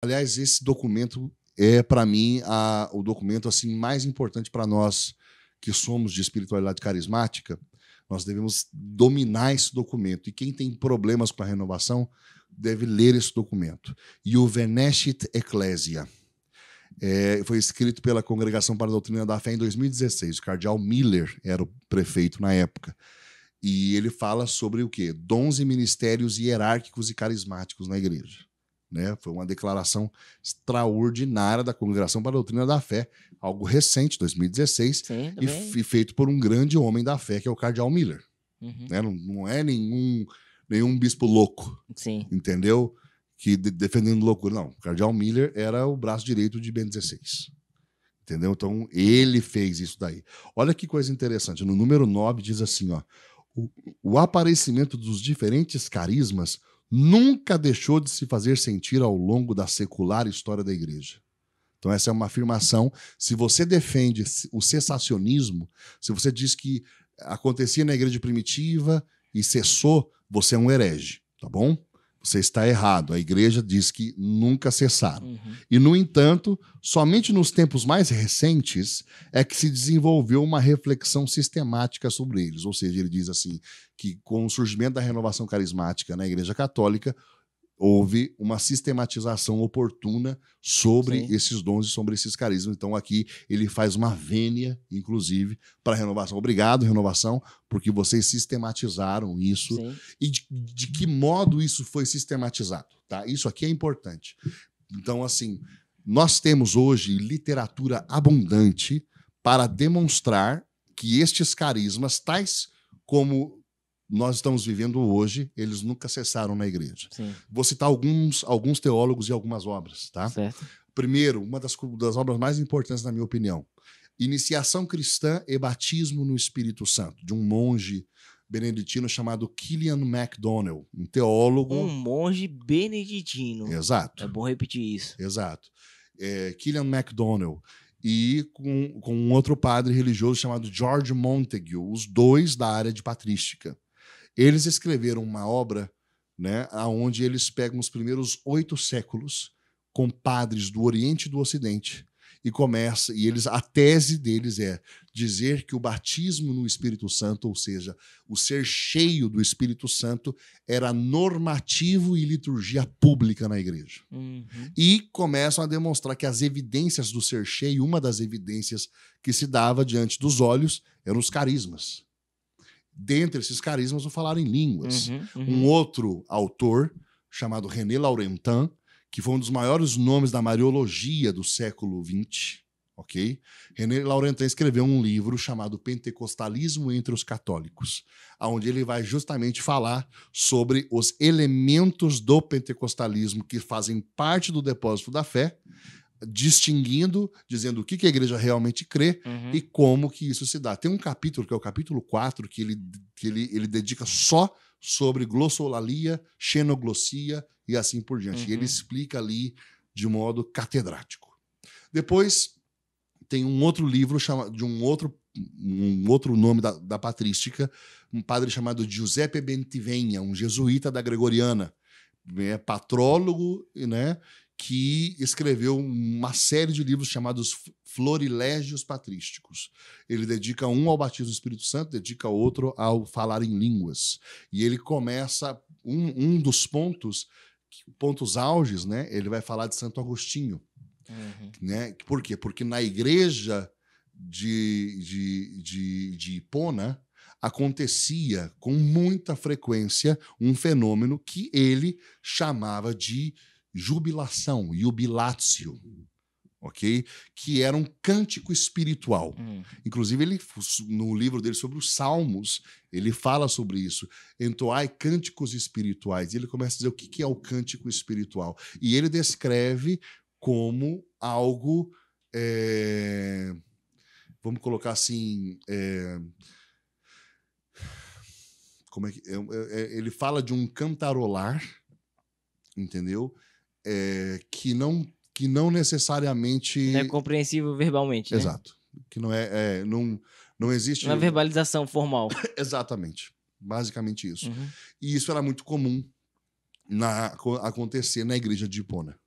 Aliás, esse documento é, para mim, o documento assim mais importante para nós que somos de espiritualidade carismática. Nós devemos dominar esse documento. E quem tem problemas com a renovação deve ler esse documento. E o Venecit Ecclesia foi escrito pela Congregação para a Doutrina da Fé em 2016. O cardeal Miller era o prefeito na época. E ele fala sobre o quê? Dons e ministérios hierárquicos e carismáticos na igreja. Né? Foi uma declaração extraordinária da Congregação para a Doutrina da Fé, algo recente, 2016, Sim, e feito por um grande homem da fé, que é o cardeal Miller. Uhum. Né? Não é nenhum bispo louco, Sim. entendeu? Que defendendo loucura. Não, o cardeal Miller era o braço direito de Bento XVI. Entendeu? Então, ele fez isso daí. Olha que coisa interessante. No número 9 diz assim, ó, o aparecimento dos diferentes carismas nunca deixou de se fazer sentir ao longo da secular história da igreja. Então, essa é uma afirmação. Se você defende o cessacionismo, se você diz que acontecia na igreja primitiva e cessou, você é um herege, tá bom? Você está errado. A igreja diz que nunca cessaram. Uhum. E, no entanto, somente nos tempos mais recentes é que se desenvolveu uma reflexão sistemática sobre eles. Ou seja, ele diz assim, que com o surgimento da renovação carismática na Igreja Católica, houve uma sistematização oportuna sobre Sim. esses dons e sobre esses carismas. Então, aqui ele faz uma vênia, inclusive, para a renovação. Obrigado, renovação, porque vocês sistematizaram isso. Sim. E de que modo isso foi sistematizado? Tá? Isso aqui é importante. Então, assim, nós temos hoje literatura abundante para demonstrar que estes carismas, tais como nós estamos vivendo hoje, eles nunca cessaram na igreja. Sim. Vou citar alguns teólogos e algumas obras, tá? Certo. Primeiro, uma das obras mais importantes, na minha opinião, Iniciação Cristã e Batismo no Espírito Santo, de um monge beneditino chamado Killian MacDonald, um teólogo. Um monge beneditino. Exato. É bom repetir isso. Exato. Killian MacDonald. E com um outro padre religioso chamado George Montague, os dois da área de patrística. Eles escreveram uma obra, né, onde eles pegam os primeiros 8 séculos com padres do Oriente e do Ocidente a tese deles é dizer que o batismo no Espírito Santo, ou seja, o ser cheio do Espírito Santo, era normativo e liturgia pública na igreja. Uhum. E começam a demonstrar que as evidências do ser cheio, uma das evidências que se dava diante dos olhos, eram os carismas. Dentre esses carismas, o falar em línguas. Um outro autor, chamado René Laurentin, que foi um dos maiores nomes da mariologia do século XX, ok? René Laurentin escreveu um livro chamado Pentecostalismo entre os Católicos, onde ele vai justamente falar sobre os elementos do pentecostalismo que fazem parte do depósito da fé, distinguindo, dizendo o que a igreja realmente crê e como que isso se dá. Tem um capítulo, que é o capítulo 4, que ele dedica só sobre glossolalia, xenoglossia e assim por diante. E ele explica ali de modo catedrático. Depois tem um outro livro de um outro nome da patrística, um padre chamado Giuseppe Bentivegna, um jesuíta da Gregoriana, patrólogo, né, que escreveu uma série de livros chamados Florilégios Patrísticos. Ele dedica um ao batismo do Espírito Santo, dedica outro ao falar em línguas. E ele começa, um dos pontos auges, né? Ele vai falar de Santo Agostinho. Né? Por quê? Porque na igreja de Hipona acontecia com muita frequência um fenômeno que ele chamava de jubilação, jubilatio, ok? Que era um cântico espiritual. Inclusive, ele, no livro dele sobre os Salmos, ele fala sobre isso. Entoai cânticos espirituais. E ele começa a dizer o que é o cântico espiritual. E ele descreve como algo, vamos colocar assim, como é que ele fala de um cantarolar, entendeu? Que não necessariamente... Não é compreensível verbalmente, né? Exato. Que não existe... Uma verbalização formal. Exatamente. Basicamente isso. E isso era muito comum acontecer na igreja de Hipona.